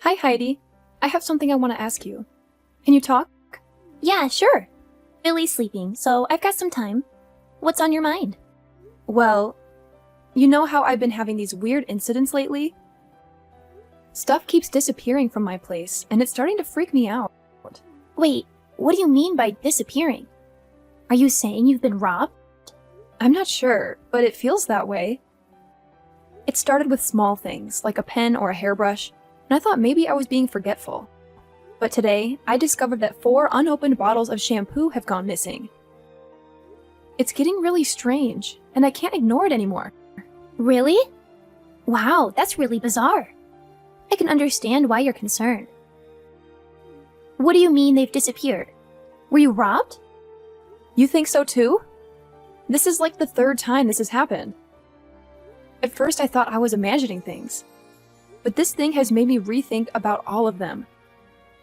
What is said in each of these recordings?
Hi, Heidi. I have something I want to ask you. Can you talk? Yeah, sure. Billy's sleeping, so I've got some time. What's on your mind? Well, you know how I've been having these weird incidents lately? Stuff keeps disappearing from my place, and it's starting to freak me out. Wait, what do you mean by disappearing? Are you saying you've been robbed? I'm not sure, but it feels that way. It started with small things, like a pen or a hairbrush, and I thought maybe I was being forgetful. But today, I discovered that 4 unopened bottles of shampoo have gone missing. It's getting really strange, and I can't ignore it anymore. Really? Wow, that's really bizarre. I can understand why you're concerned. What do you mean they've disappeared? Were you robbed? You think so too? This is like the 3rd time this has happened. At first I thought I was imagining things, but this thing has made me rethink about all of them.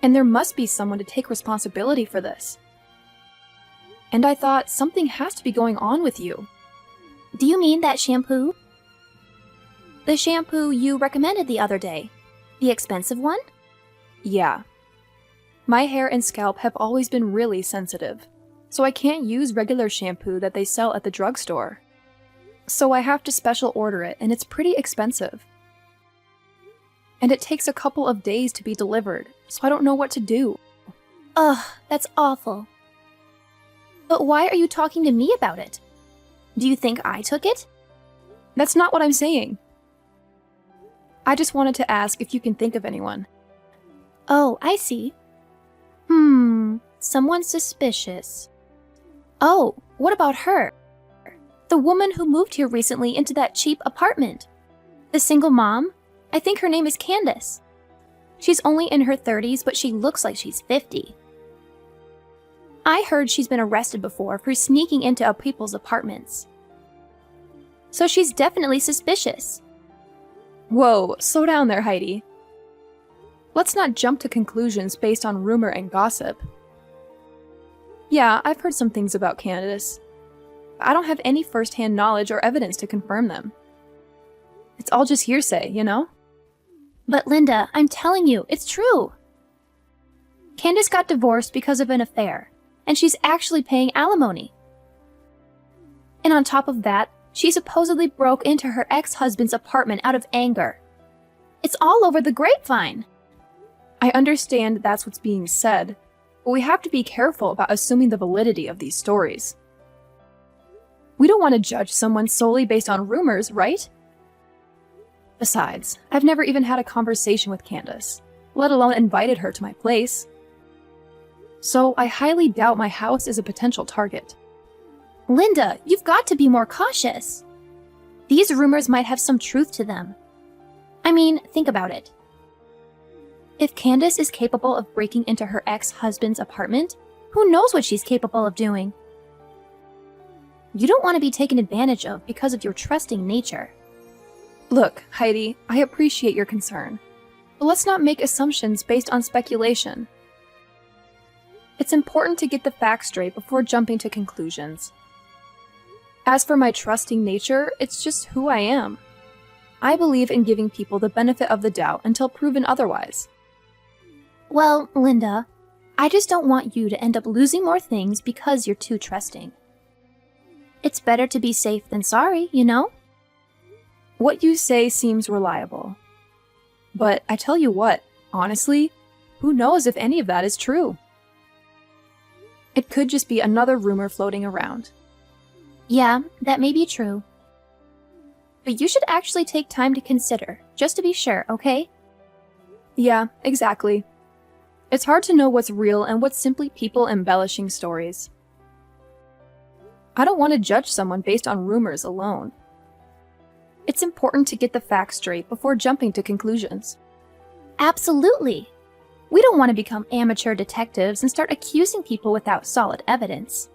And there must be someone to take responsibility for this. And I thought something has to be going on with you. Do you mean that shampoo? The shampoo you recommended the other day? The expensive one? Yeah. My hair and scalp have always been really sensitive, so I can't use regular shampoo that they sell at the drugstore. So I have to special order it, and it's pretty expensive. And it takes a couple of days to be delivered, so I don't know what to do. Ugh, that's awful. But why are you talking to me about it? Do you think I took it? That's not what I'm saying. I just wanted to ask if you can think of anyone. Oh, I see. Someone suspicious. Oh, what about her? The woman who moved here recently into that cheap apartment. The single mom? I think her name is Candace. She's only in her 30s, but she looks like she's 50. I heard she's been arrested before for sneaking into people's apartments. So she's definitely suspicious. Whoa, slow down there, Heidi. Let's not jump to conclusions based on rumor and gossip. Yeah, I've heard some things about Candace. I don't have any first-hand knowledge or evidence to confirm them. It's all just hearsay, you know? But Linda, I'm telling you, it's true. Candace got divorced because of an affair, and she's actually paying alimony. And on top of that, she supposedly broke into her ex-husband's apartment out of anger. It's all over the grapevine. I understand that's what's being said, but we have to be careful about assuming the validity of these stories. We don't want to judge someone solely based on rumors, right? Besides, I've never even had a conversation with Candace, let alone invited her to my place. So I highly doubt my house is a potential target. Linda, you've got to be more cautious. These rumors might have some truth to them. I mean, think about it. If Candace is capable of breaking into her ex-husband's apartment, who knows what she's capable of doing? You don't want to be taken advantage of because of your trusting nature. Look, Heidi, I appreciate your concern, but let's not make assumptions based on speculation. It's important to get the facts straight before jumping to conclusions. As for my trusting nature, it's just who I am. I believe in giving people the benefit of the doubt until proven otherwise. Well, Linda, I just don't want you to end up losing more things because you're too trusting. It's better to be safe than sorry, you know? What you say seems reliable. But I tell you what, honestly, who knows if any of that is true? It could just be another rumor floating around. Yeah, that may be true. But you should actually take time to consider, just to be sure, okay? Yeah, exactly. It's hard to know what's real and what's simply people embellishing stories. I don't want to judge someone based on rumors alone. It's important to get the facts straight before jumping to conclusions. Absolutely. We don't want to become amateur detectives and start accusing people without solid evidence.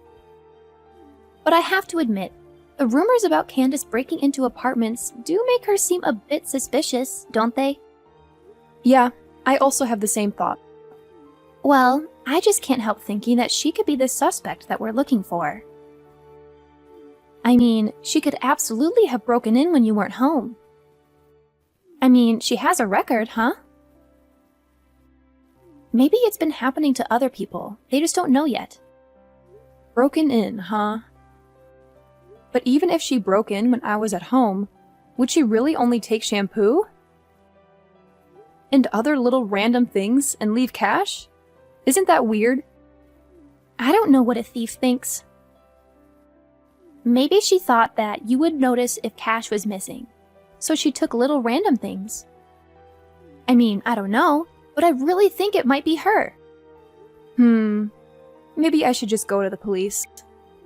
But I have to admit, the rumors about Candace breaking into apartments do make her seem a bit suspicious, don't they? Yeah, I also have the same thought. Well, I just can't help thinking that she could be the suspect that we're looking for. I mean, she could absolutely have broken in when you weren't home. I mean, she has a record, huh? Maybe it's been happening to other people. They just don't know yet. Broken in, huh? But even if she broke in when I was at home, would she really only take shampoo? And other little random things and leave cash? Isn't that weird? I don't know what a thief thinks. Maybe she thought that you would notice if cash was missing, so she took little random things. I mean, I don't know, but I really think it might be her. Maybe I should just go to the police.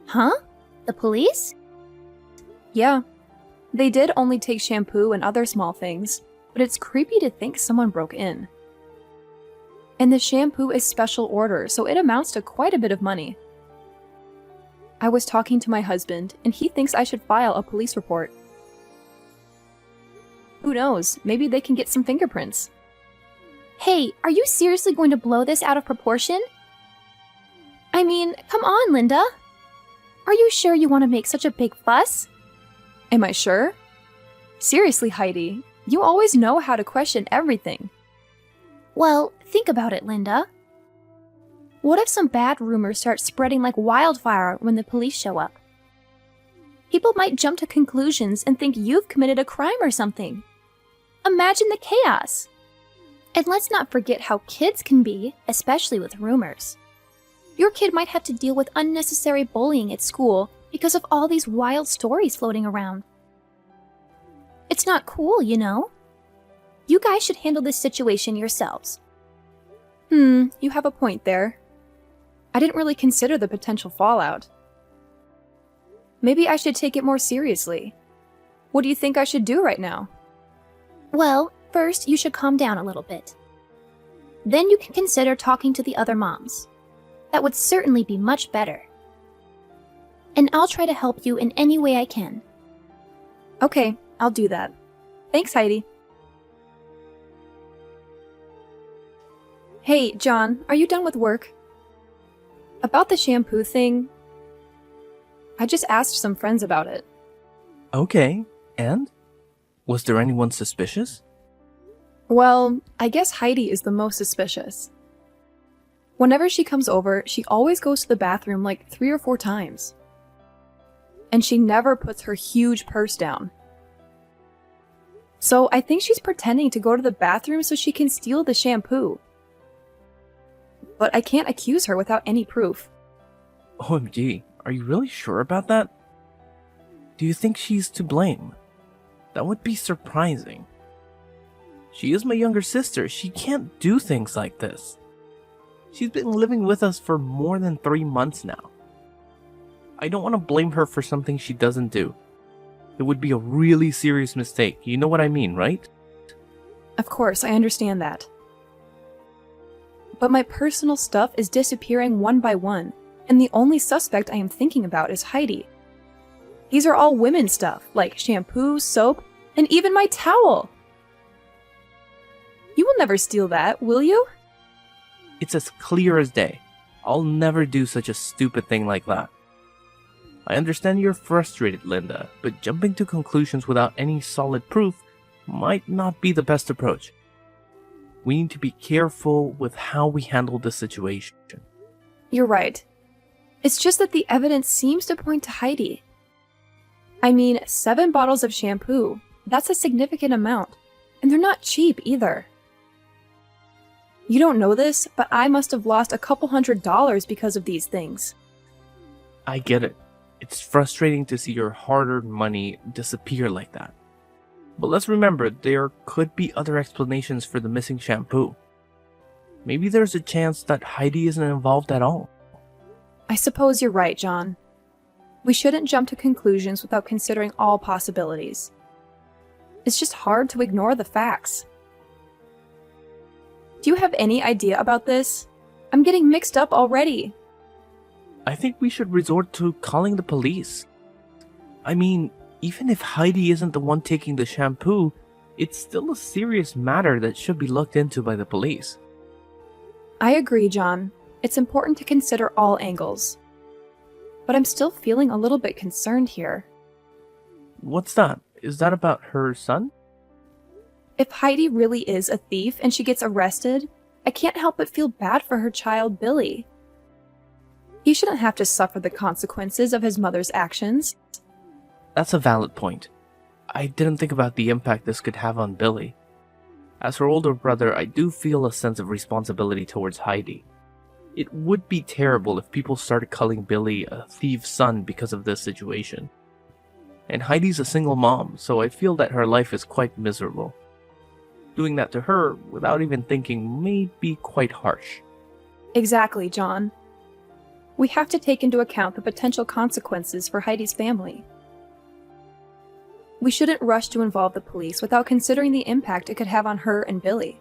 Huh? The police? Yeah. They did only take shampoo and other small things, but it's creepy to think someone broke in. And the shampoo is special order, so it amounts to quite a bit of money. I was talking to my husband, and he thinks I should file a police report. Who knows, maybe they can get some fingerprints. Hey, are you seriously going to blow this out of proportion? I mean, come on, Linda. Are you sure you want to make such a big fuss? Am I sure? Seriously, Heidi, you always know how to question everything. Well, think about it, Linda. What if some bad rumors start spreading like wildfire when the police show up? People might jump to conclusions and think you've committed a crime or something. Imagine the chaos. And let's not forget how kids can be, especially with rumors. Your kid might have to deal with unnecessary bullying at school because of all these wild stories floating around. It's not cool, you know? You guys should handle this situation yourselves. You have a point there. I didn't really consider the potential fallout. Maybe I should take it more seriously. What do you think I should do right now? Well, first you should calm down a little bit. Then you can consider talking to the other moms. That would certainly be much better. And I'll try to help you in any way I can. Okay, I'll do that. Thanks, Heidi. Hey, John, are you done with work? About the shampoo thing, I just asked some friends about it. Okay, and? Was there anyone suspicious? Well, I guess Heidi is the most suspicious. Whenever she comes over, she always goes to the bathroom like 3 or 4 times. And she never puts her huge purse down. So I think she's pretending to go to the bathroom so she can steal the shampoo. But I can't accuse her without any proof. OMG, are you really sure about that? Do you think she's to blame? That would be surprising. She is my younger sister. She can't do things like this. She's been living with us for more than 3 months now. I don't want to blame her for something she doesn't do. It would be a really serious mistake. You know what I mean, right? Of course, I understand that. But my personal stuff is disappearing one by one, and the only suspect I am thinking about is Heidi. These are all women's stuff, like shampoo, soap, and even my towel. You will never steal that, will you? It's as clear as day. I'll never do such a stupid thing like that. I understand you're frustrated, Linda, but jumping to conclusions without any solid proof might not be the best approach. We need to be careful with how we handle the situation. You're right. It's just that the evidence seems to point to Heidi. I mean, 7 bottles of shampoo. That's a significant amount. And they're not cheap either. You don't know this, but I must have lost a couple $100 because of these things. I get it. It's frustrating to see your hard-earned money disappear like that. But let's remember, there could be other explanations for the missing shampoo. Maybe there's a chance that Heidi isn't involved at all. I suppose you're right, John. We shouldn't jump to conclusions without considering all possibilities. It's just hard to ignore the facts. Do you have any idea about this? I'm getting mixed up already. I think we should resort to calling the police. I mean, even if Heidi isn't the one taking the shampoo, it's still a serious matter that should be looked into by the police. I agree, John. It's important to consider all angles. But I'm still feeling a little bit concerned here. What's that? Is that about her son? If Heidi really is a thief and she gets arrested, I can't help but feel bad for her child, Billy. He shouldn't have to suffer the consequences of his mother's actions. That's a valid point. I didn't think about the impact this could have on Billy. As her older brother, I do feel a sense of responsibility towards Heidi. It would be terrible if people started calling Billy a thief's son because of this situation. And Heidi's a single mom, so I feel that her life is quite miserable. Doing that to her, without even thinking, may be quite harsh. Exactly, John. We have to take into account the potential consequences for Heidi's family. We shouldn't rush to involve the police without considering the impact it could have on her and Billy.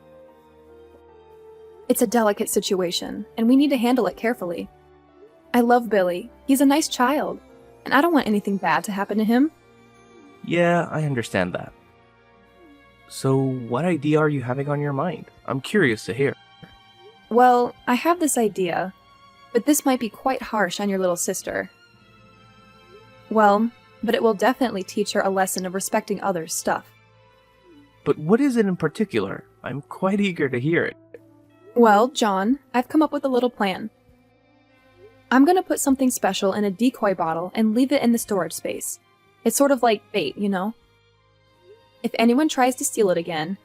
It's a delicate situation, and we need to handle it carefully. I love Billy. He's a nice child, and I don't want anything bad to happen to him. Yeah, I understand that. So, what idea are you having on your mind? I'm curious to hear. Well, I have this idea, but this might be quite harsh on your little sister. Well, but it will definitely teach her a lesson of respecting others' stuff. But what is it in particular? I'm quite eager to hear it. Well, John, I've come up with a little plan. I'm gonna put something special in a decoy bottle and leave it in the storage space. It's sort of like bait, you know? If anyone tries to steal it again,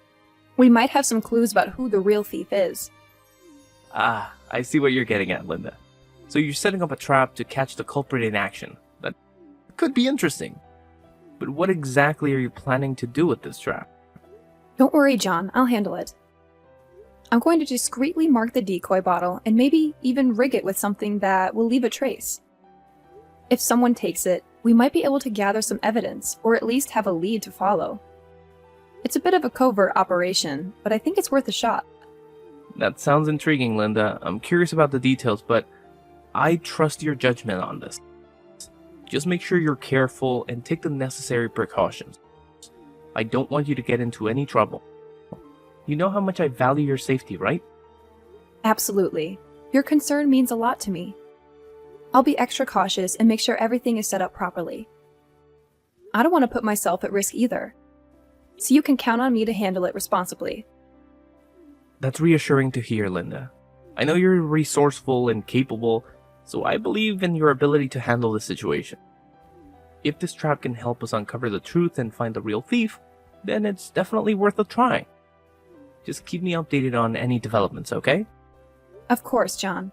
we might have some clues about who the real thief is. Ah, I see what you're getting at, Linda. So you're setting up a trap to catch the culprit in action. That could be interesting. But what exactly are you planning to do with this trap? Don't worry, John, I'll handle it. I'm going to discreetly mark the decoy bottle and maybe even rig it with something that will leave a trace. If someone takes it, we might be able to gather some evidence, or at least have a lead to follow. It's a bit of a covert operation, but I think it's worth a shot. That sounds intriguing, Linda. I'm curious about the details, but I trust your judgment on this. Just make sure you're careful and take the necessary precautions. I don't want you to get into any trouble. You know how much I value your safety, right? Absolutely. Your concern means a lot to me. I'll be extra cautious and make sure everything is set up properly. I don't want to put myself at risk either, so you can count on me to handle it responsibly. That's reassuring to hear, Linda. I know you're resourceful and capable, so I believe in your ability to handle the situation. If this trap can help us uncover the truth and find the real thief, then it's definitely worth a try. Just keep me updated on any developments, okay? Of course, John.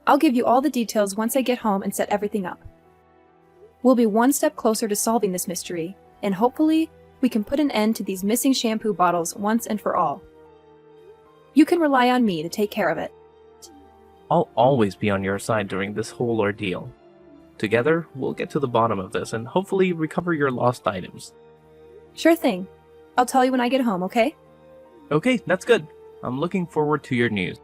I'll give you all the details once I get home and set everything up. We'll be one step closer to solving this mystery, and hopefully, we can put an end to these missing shampoo bottles once and for all. You can rely on me to take care of it. I'll always be on your side during this whole ordeal. Together, we'll get to the bottom of this and hopefully recover your lost items. Sure thing. I'll tell you when I get home, okay? Okay, that's good. I'm looking forward to your news.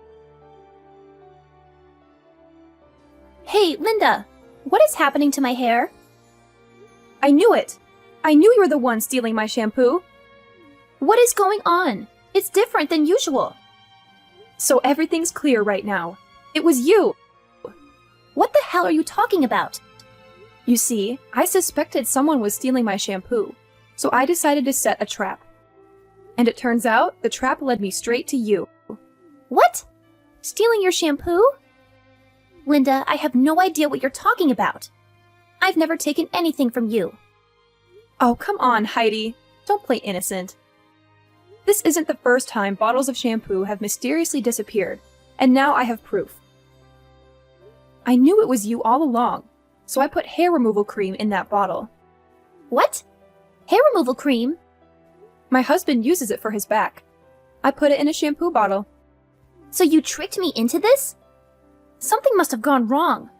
Hey, Linda, what is happening to my hair? I knew it! I knew you were the one stealing my shampoo! What is going on? It's different than usual. So everything's clear right now. It was you! What the hell are you talking about? You see, I suspected someone was stealing my shampoo, so I decided to set a trap. And it turns out, the trap led me straight to you. What? Stealing your shampoo? Linda, I have no idea what you're talking about. I've never taken anything from you. Oh, come on, Heidi. Don't play innocent. This isn't the first time bottles of shampoo have mysteriously disappeared, and now I have proof. I knew it was you all along, so I put hair removal cream in that bottle. What? Hair removal cream? My husband uses it for his back. I put it in a shampoo bottle. So you tricked me into this? Something must have gone wrong.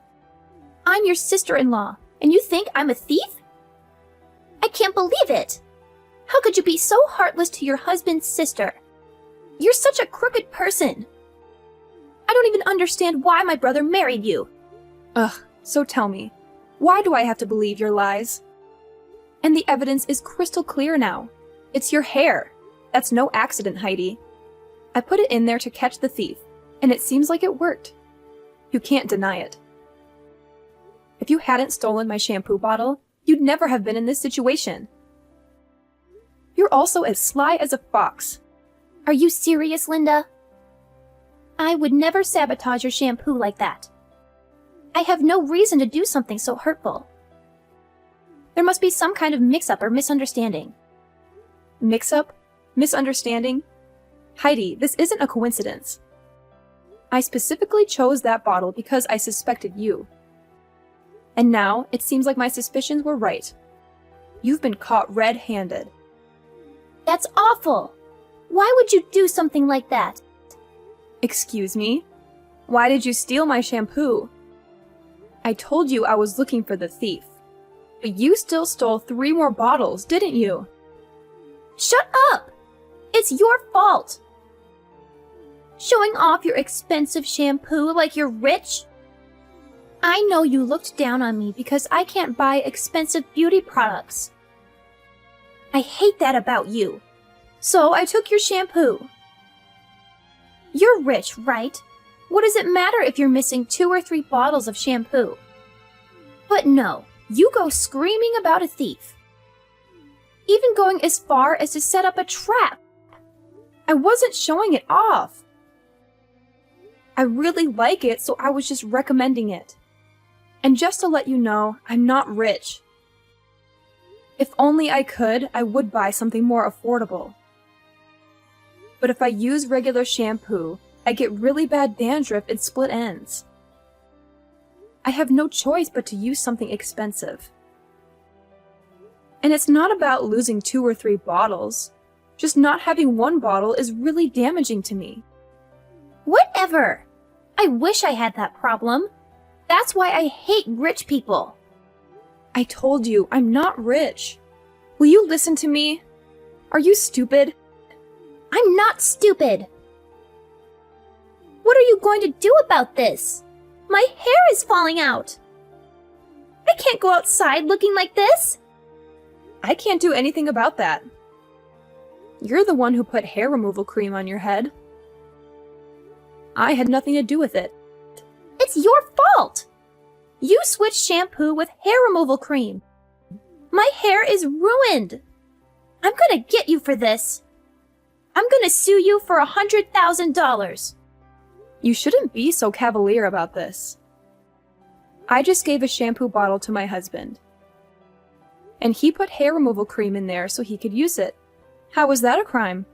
I'm your sister-in-law, and you think I'm a thief? I can't believe it! How could you be so heartless to your husband's sister? You're such a crooked person. I don't even understand why my brother married you. Ugh, so tell me, why do I have to believe your lies? And the evidence is crystal clear now. It's your hair. That's no accident, Heidi. I put it in there to catch the thief, and it seems like it worked. You can't deny it. If you hadn't stolen my shampoo bottle, you'd never have been in this situation. You're also as sly as a fox. Are you serious, Linda? I would never sabotage your shampoo like that. I have no reason to do something so hurtful. There must be some kind of mix-up or misunderstanding. Mix-up? Misunderstanding? Heidi, this isn't a coincidence. I specifically chose that bottle because I suspected you. And now, it seems like my suspicions were right. You've been caught red-handed. That's awful! Why would you do something like that? Excuse me? Why did you steal my shampoo? I told you I was looking for the thief. But you still stole 3 more bottles, didn't you? Shut up! It's your fault! Showing off your expensive shampoo like you're rich? I know you looked down on me because I can't buy expensive beauty products. I hate that about you. So I took your shampoo. You're rich, right? What does it matter if you're missing 2 or 3 bottles of shampoo? But no, you go screaming about a thief. Even going as far as to set up a trap. I wasn't showing it off. I really like it, so I was just recommending it. And just to let you know, I'm not rich. If only I could, I would buy something more affordable. But if I use regular shampoo, I get really bad dandruff and split ends. I have no choice but to use something expensive. And it's not about losing 2 or 3 bottles. Just not having 1 bottle is really damaging to me. Whatever! I wish I had that problem. That's why I hate rich people. I told you, I'm not rich. Will you listen to me? Are you stupid? I'm not stupid. What are you going to do about this? My hair is falling out. I can't go outside looking like this. I can't do anything about that. You're the one who put hair removal cream on your head. I had nothing to do with it. It's your fault. You switched shampoo with hair removal cream. My hair is ruined. I'm gonna get you for this. I'm gonna sue you for $100,000. You shouldn't be so cavalier about this. I just gave a shampoo bottle to my husband. And he put hair removal cream in there so he could use it. How was that a crime?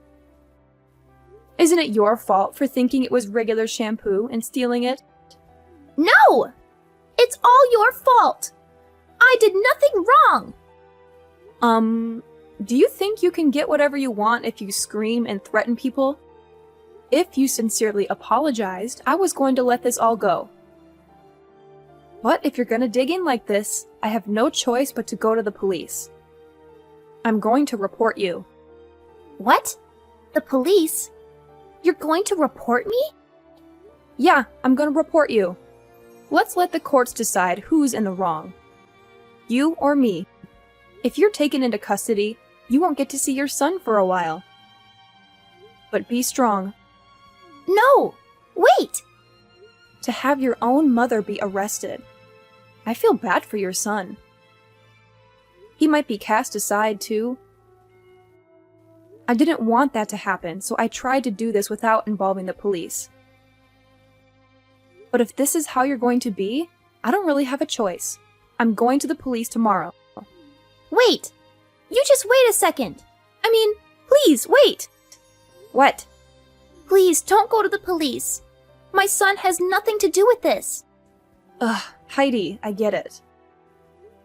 Isn't it your fault for thinking it was regular shampoo and stealing it? No! It's all your fault. I did nothing wrong. Do you think you can get whatever you want if you scream and threaten people? If you sincerely apologized, I was going to let this all go. But if you're gonna dig in like this, I have no choice but to go to the police. I'm going to report you. What? The police? You're going to report me? Yeah, I'm gonna report you. Let's let the courts decide who's in the wrong. You or me. If you're taken into custody, you won't get to see your son for a while. But be strong. No! Wait! To have your own mother be arrested. I feel bad for your son. He might be cast aside too. I didn't want that to happen, so I tried to do this without involving the police. But if this is how you're going to be, I don't really have a choice. I'm going to the police tomorrow. Wait! You just wait a second. I mean, please, wait! What? Please, don't go to the police. My son has nothing to do with this. Ugh, Heidi, I get it.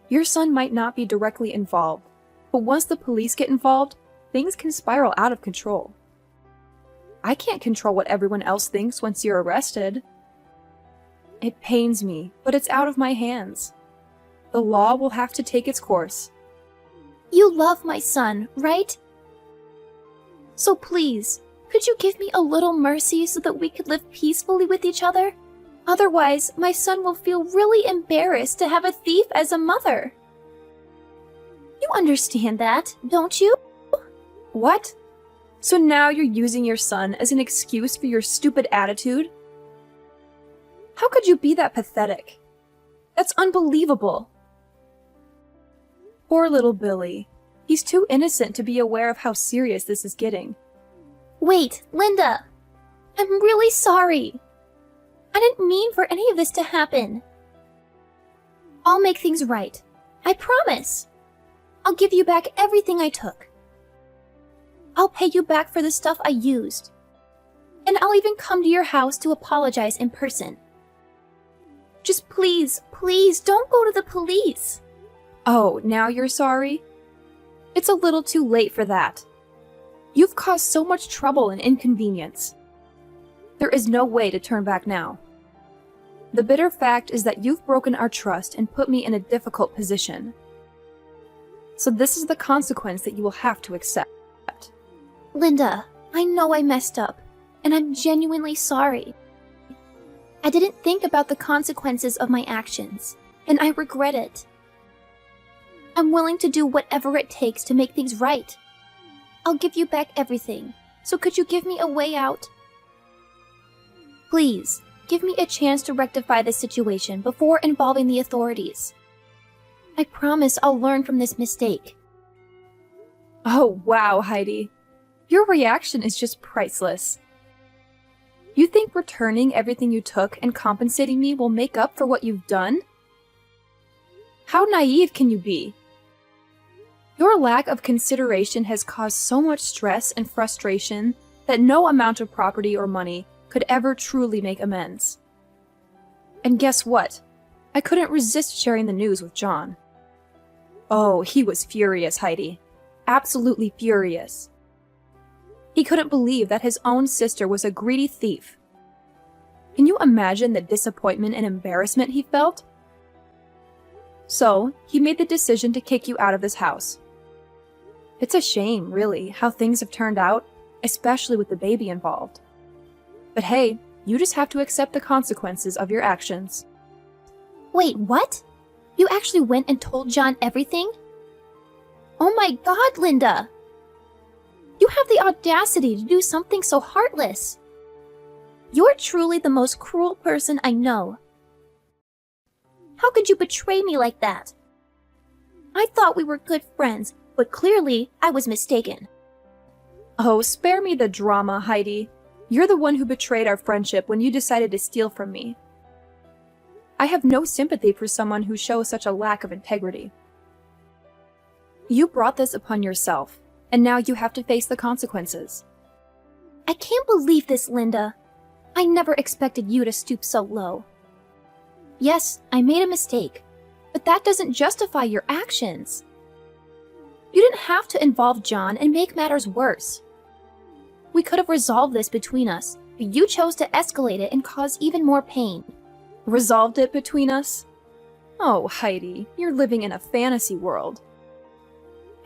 Your son might not be directly involved, but once the police get involved, things can spiral out of control. I can't control what everyone else thinks once you're arrested. It pains me, but it's out of my hands. The law will have to take its course. You love my son, right? So please, could you give me a little mercy so that we could live peacefully with each other? Otherwise, my son will feel really embarrassed to have a thief as a mother. You understand that, don't you? What? So now you're using your son as an excuse for your stupid attitude? How could you be that pathetic? That's unbelievable. Poor little Billy. He's too innocent to be aware of how serious this is getting. Wait, Linda! I'm really sorry. I didn't mean for any of this to happen. I'll make things right. I promise. I'll give you back everything I took. I'll pay you back for the stuff I used. And I'll even come to your house to apologize in person. Just please, please don't go to the police. Oh, now you're sorry? It's a little too late for that. You've caused so much trouble and inconvenience. There is no way to turn back now. The bitter fact is that you've broken our trust and put me in a difficult position. So this is the consequence that you will have to accept. Linda, I know I messed up, and I'm genuinely sorry. I didn't think about the consequences of my actions, and I regret it. I'm willing to do whatever it takes to make things right. I'll give you back everything, so could you give me a way out? Please, give me a chance to rectify this situation before involving the authorities. I promise I'll learn from this mistake. Oh, wow, Heidi. Your reaction is just priceless. You think returning everything you took and compensating me will make up for what you've done? How naive can you be? Your lack of consideration has caused so much stress and frustration that no amount of property or money could ever truly make amends. And guess what? I couldn't resist sharing the news with John. Oh, he was furious, Heidi. Absolutely furious. He couldn't believe that his own sister was a greedy thief. Can you imagine the disappointment and embarrassment he felt? So, he made the decision to kick you out of this house. It's a shame, really, how things have turned out, especially with the baby involved. But hey, you just have to accept the consequences of your actions. Wait, what? You actually went and told John everything? Oh my God, Linda! You have the audacity to do something so heartless. You're truly the most cruel person I know. How could you betray me like that? I thought we were good friends, but clearly I was mistaken. Oh, spare me the drama, Heidi. You're the one who betrayed our friendship when you decided to steal from me. I have no sympathy for someone who shows such a lack of integrity. You brought this upon yourself, and now you have to face the consequences. I can't believe this, Linda. I never expected you to stoop so low. Yes, I made a mistake, but that doesn't justify your actions. You didn't have to involve John and make matters worse. We could have resolved this between us, but you chose to escalate it and cause even more pain. Resolved it between us? Oh, Heidi, you're living in a fantasy world.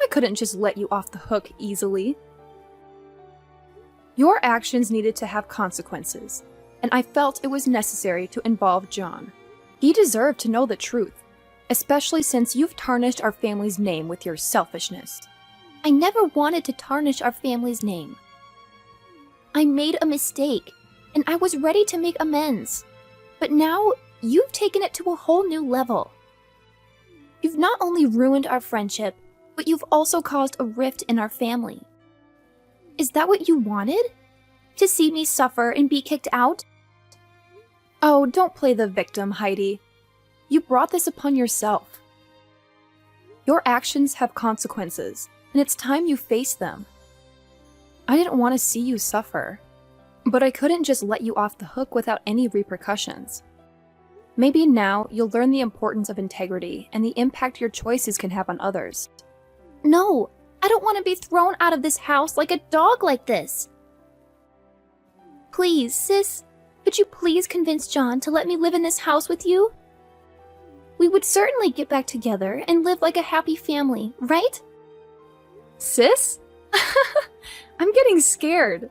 I couldn't just let you off the hook easily. Your actions needed to have consequences, and I felt it was necessary to involve John. He deserved to know the truth, especially since you've tarnished our family's name with your selfishness. I never wanted to tarnish our family's name. I made a mistake, and I was ready to make amends. But now, you've taken it to a whole new level. You've not only ruined our friendship, but you've also caused a rift in our family. Is that what you wanted? To see me suffer and be kicked out? Oh, don't play the victim, Heidi. You brought this upon yourself. Your actions have consequences, and it's time you face them. I didn't want to see you suffer, but I couldn't just let you off the hook without any repercussions. Maybe now you'll learn the importance of integrity and the impact your choices can have on others. No, I don't want to be thrown out of this house like a dog like this. Please, sis, could you please convince John to let me live in this house with you? We would certainly get back together and live like a happy family, right? Sis? I'm getting scared.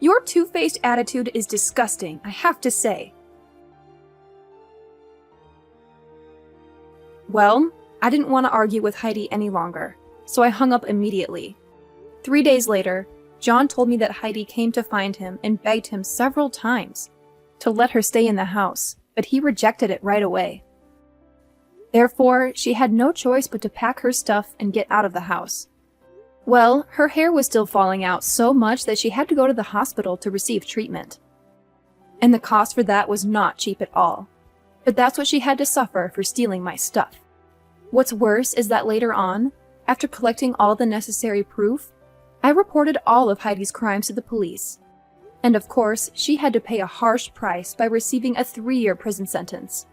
Your two-faced attitude is disgusting, I have to say. Well, I didn't want to argue with Heidi any longer, so I hung up immediately. 3 days later, John told me that Heidi came to find him and begged him several times to let her stay in the house, but he rejected it right away. Therefore, she had no choice but to pack her stuff and get out of the house. Well, her hair was still falling out so much that she had to go to the hospital to receive treatment. And the cost for that was not cheap at all. But that's what she had to suffer for stealing my stuff. What's worse is that later on, after collecting all the necessary proof, I reported all of Heidi's crimes to the police. And of course, she had to pay a harsh price by receiving a 3-year prison sentence.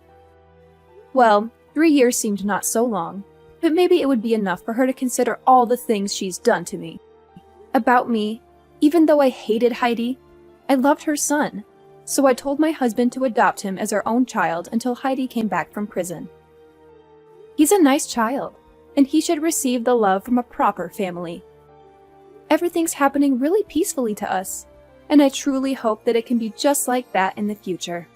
Well, 3 years seemed not so long, but maybe it would be enough for her to consider all the things she's done to me. About me, even though I hated Heidi, I loved her son, so I told my husband to adopt him as our own child until Heidi came back from prison. He's a nice child, and he should receive the love from a proper family. Everything's happening really peacefully to us, and I truly hope that it can be just like that in the future.